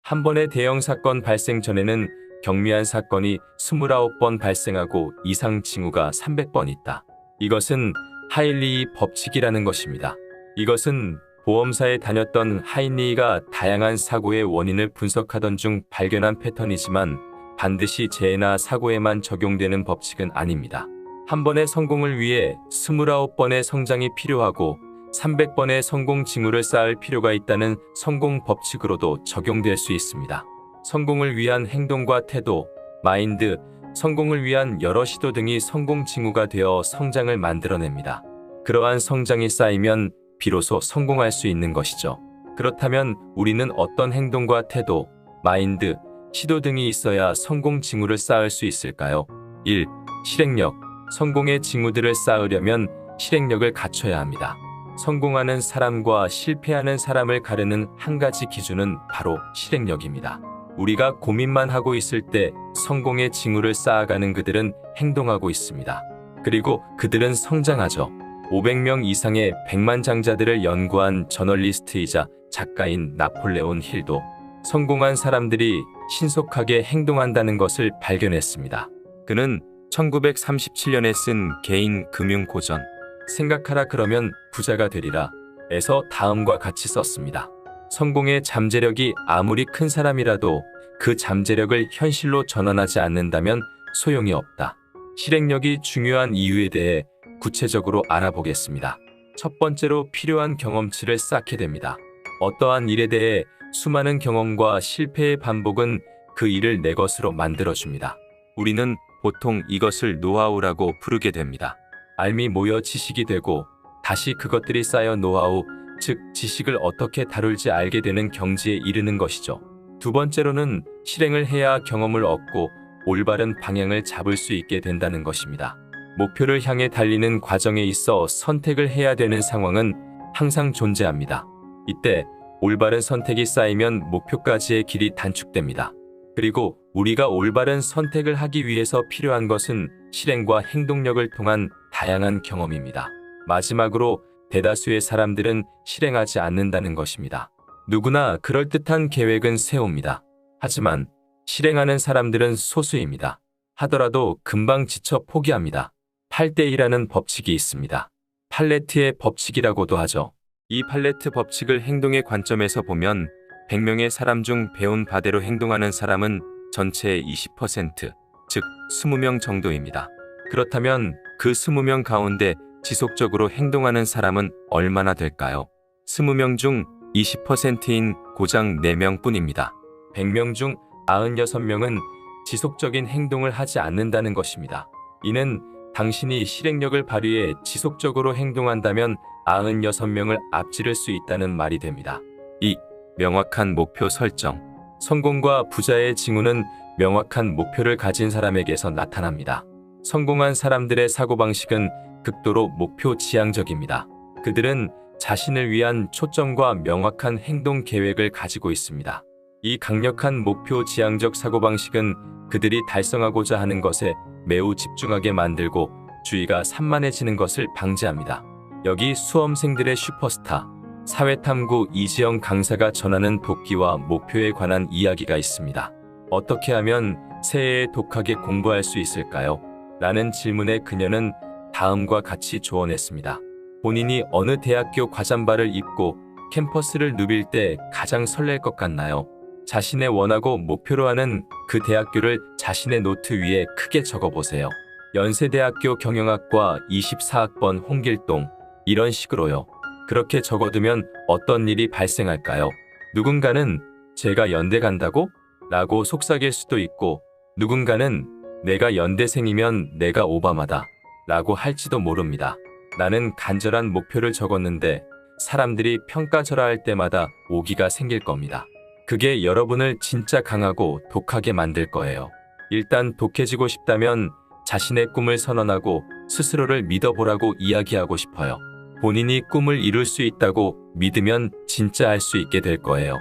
한 번의 대형 사건 발생 전에는 경미한 사건이 29번 발생하고 이상 징후가 300번 있다. 이것은 하인리히 법칙이라는 것입니다. 이것은 보험사에 다녔던 하인리히가 다양한 사고의 원인을 분석하던 중 발견한 패턴이지만 반드시 재해나 사고에만 적용되는 법칙은 아닙니다. 한 번의 성공을 위해 29번의 성장이 필요하고 300번의 성공 징후를 쌓을 필요가 있다는 성공 법칙으로도 적용될 수 있습니다. 성공을 위한 행동과 태도, 마인드, 성공을 위한 여러 시도 등이 성공 징후가 되어 성장을 만들어냅니다. 그러한 성장이 쌓이면 비로소 성공할 수 있는 것이죠. 그렇다면 우리는 어떤 행동과 태도, 마인드, 시도 등이 있어야 성공 징후를 쌓을 수 있을까요? 1. 실행력. 성공의 징후들을 쌓으려면 실행력을 갖춰야 합니다. 성공하는 사람과 실패하는 사람을 가르는 한 가지 기준은 바로 실행력입니다. 우리가 고민만 하고 있을 때 성공의 징후를 쌓아가는 그들은 행동하고 있습니다. 그리고 그들은 성장하죠. 500명 이상의 백만장자들을 연구한 저널리스트이자 작가인 나폴레온 힐도 성공한 사람들이 신속하게 행동한다는 것을 발견했습니다. 그는 1937년에 쓴 개인 금융 고전 생각하라 그러면 부자가 되리라 에서 다음과 같이 썼습니다. 성공의 잠재력이 아무리 큰 사람이라도 그 잠재력을 현실로 전환하지 않는다면 소용이 없다. 실행력이 중요한 이유에 대해 구체적으로 알아보겠습니다. 첫 번째로 필요한 경험치를 쌓게 됩니다. 어떠한 일에 대해 수많은 경험과 실패의 반복은 그 일을 내 것으로 만들어줍니다. 우리는 보통 이것을 노하우라고 부르게 됩니다. 알미 모여 지식이 되고 다시 그것들이 쌓여 노하우, 즉 지식을 어떻게 다룰지 알게 되는 경지에 이르는 것이죠. 두 번째로는 실행을 해야 경험을 얻고 올바른 방향을 잡을 수 있게 된다는 것입니다. 목표를 향해 달리는 과정에 있어 선택을 해야 되는 상황은 항상 존재합니다. 이때 올바른 선택이 쌓이면 목표까지의 길이 단축됩니다. 그리고 우리가 올바른 선택을 하기 위해서 필요한 것은 실행과 행동력을 통한 다양한 경험입니다. 마지막으로 대다수의 사람들은 실행하지 않는다는 것입니다. 누구나 그럴듯한 계획은 세웁니다. 하지만 실행하는 사람들은 소수입니다. 하더라도 금방 지쳐 포기합니다. 8대2라는 법칙이 있습니다. 팔레트의 법칙이라고도 하죠. 이 팔레트 법칙을 행동의 관점에서 보면 100명의 사람 중 배운 바대로 행동하는 사람은 전체의 20%, 즉 20명 정도입니다. 그렇다면 그 20명 가운데 지속적으로 행동하는 사람은 얼마나 될까요? 20명 중 20%인 고작 4명 뿐입니다. 100명 중 96명은 지속적인 행동을 하지 않는다는 것입니다. 이는 당신이 실행력을 발휘해 지속적으로 행동한다면 96명을 앞지를 수 있다는 말이 됩니다. 2. 명확한 목표 설정. 성공과 부자의 징후는 명확한 목표를 가진 사람에게서 나타납니다. 성공한 사람들의 사고방식은 극도로 목표 지향적입니다. 그들은 자신을 위한 초점과 명확한 행동 계획을 가지고 있습니다. 이 강력한 목표 지향적 사고방식은 그들이 달성하고자 하는 것에 매우 집중하게 만들고 주의가 산만해지는 것을 방지합니다. 여기 수험생들의 슈퍼스타, 사회탐구 이지영 강사가 전하는 도끼와 목표에 관한 이야기가 있습니다. 어떻게 하면 새해에 독하게 공부할 수 있을까요? 라는 질문에 그녀는 다음과 같이 조언했습니다. 본인이 어느 대학교 과잠바를 입고 캠퍼스를 누빌 때 가장 설렐 것 같나요? 자신의 원하고 목표로 하는 그 대학교를 자신의 노트 위에 크게 적어보세요. 연세대학교 경영학과 24학번 홍길동, 이런 식으로요. 그렇게 적어두면 어떤 일이 발생할까요? 누군가는 제가 연대 간다고? 라고 속삭일 수도 있고, 누군가는 내가 연대생이면 내가 오바마다 라고 할지도 모릅니다. 나는 간절한 목표를 적었는데 사람들이 평가절하할 때마다 오기가 생길 겁니다. 그게 여러분을 진짜 강하고 독하게 만들 거예요. 일단 독해지고 싶다면 자신의 꿈을 선언하고 스스로를 믿어보라고 이야기하고 싶어요. 본인이 꿈을 이룰 수 있다고 믿으면 진짜 할 수 있게 될 거예요.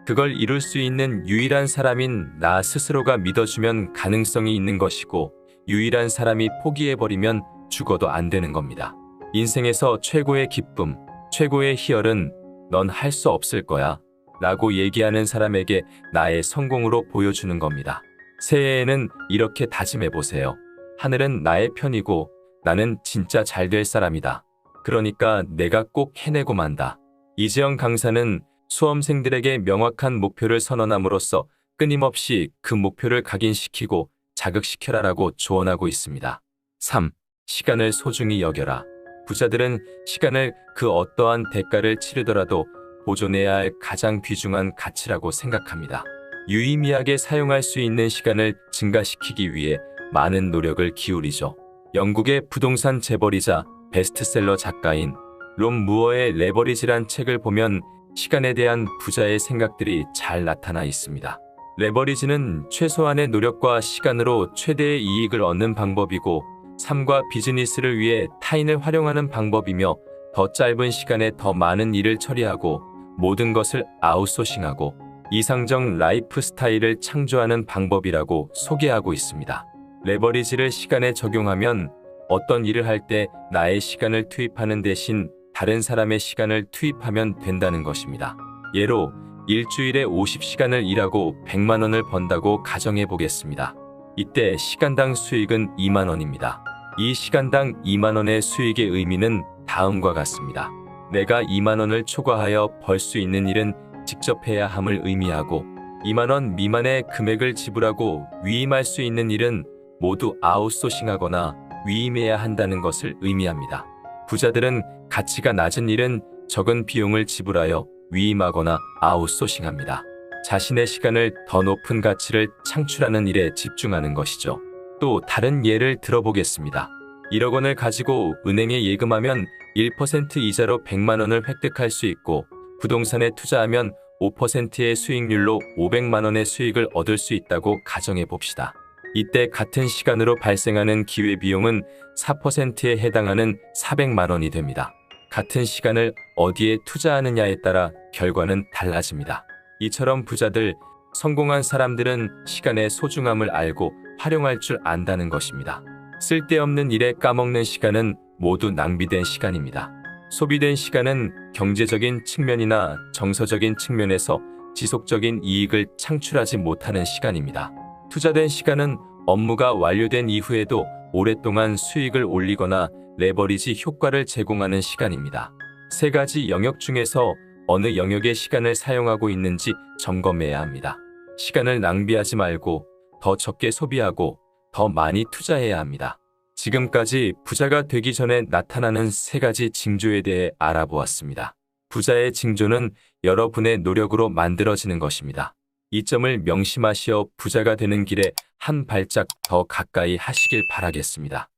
그걸 이룰 수 있는 유일한 사람인 나 스스로가 믿어주면 가능성이 있는 것이고, 유일한 사람이 포기해버리면 죽어도 안 되는 겁니다. 인생에서 최고의 기쁨, 최고의 희열은 넌 할 수 없을 거야 라고 얘기하는 사람에게 나의 성공으로 보여주는 겁니다. 새해에는 이렇게 다짐해 보세요. 하늘은 나의 편이고 나는 진짜 잘 될 사람이다. 그러니까 내가 꼭 해내고 만다. 이재영 강사는 수험생들에게 명확한 목표를 선언함으로써 끊임없이 그 목표를 각인시키고 자극시켜라라고 조언하고 있습니다. 3. 시간을 소중히 여겨라. 부자들은 시간을 그 어떠한 대가를 치르더라도 보존해야 할 가장 귀중한 가치라고 생각합니다. 유의미하게 사용할 수 있는 시간을 증가시키기 위해 많은 노력을 기울이죠. 영국의 부동산 재벌이자 베스트셀러 작가인 롬 무어의 레버리지란 책을 보면 시간에 대한 부자의 생각들이 잘 나타나 있습니다. 레버리지는 최소한의 노력과 시간으로 최대의 이익을 얻는 방법이고 삶과 비즈니스를 위해 타인을 활용하는 방법이며 더 짧은 시간에 더 많은 일을 처리하고 모든 것을 아웃소싱하고 이상적 라이프 스타일을 창조하는 방법이라고 소개하고 있습니다. 레버리지를 시간에 적용하면 어떤 일을 할 때 나의 시간을 투입하는 대신 다른 사람의 시간을 투입하면 된다는 것입니다. 예로 일주일에 50시간을 일하고 100만 원을 번다고 가정해 보겠습니다. 이때 시간당 수익은 2만 원입니다. 이 시간당 2만 원의 수익의 의미는 다음과 같습니다. 내가 2만 원을 초과하여 벌 수 있는 일은 직접 해야 함을 의미하고 2만 원 미만의 금액을 지불하고 위임할 수 있는 일은 모두 아웃소싱하거나 위임해야 한다는 것을 의미합니다. 부자들은 가치가 낮은 일은 적은 비용을 지불하여 위임하거나 아웃소싱합니다. 자신의 시간을 더 높은 가치를 창출하는 일에 집중하는 것이죠. 또 다른 예를 들어보겠습니다. 1억 원을 가지고 은행에 예금하면 1% 이자로 100만 원을 획득할 수 있고 부동산에 투자하면 5%의 수익률로 500만 원의 수익을 얻을 수 있다고 가정해 봅시다. 이때 같은 시간으로 발생하는 기회비용은 4%에 해당하는 400만 원이 됩니다. 같은 시간을 어디에 투자하느냐에 따라 결과는 달라집니다. 이처럼 부자들, 성공한 사람들은 시간의 소중함을 알고 활용할 줄 안다는 것입니다. 쓸데없는 일에 까먹는 시간은 모두 낭비된 시간입니다. 소비된 시간은 경제적인 측면이나 정서적인 측면에서 지속적인 이익을 창출하지 못하는 시간입니다. 투자된 시간은 업무가 완료된 이후에도 오랫동안 수익을 올리거나 레버리지 효과를 제공하는 시간입니다. 세 가지 영역 중에서 어느 영역의 시간을 사용하고 있는지 점검해야 합니다. 시간을 낭비하지 말고 더 적게 소비하고 더 많이 투자해야 합니다. 지금까지 부자가 되기 전에 나타나는 세 가지 징조에 대해 알아보았습니다. 부자의 징조는 여러분의 노력으로 만들어지는 것입니다. 이 점을 명심하시어 부자가 되는 길에 한 발짝 더 가까이 하시길 바라겠습니다.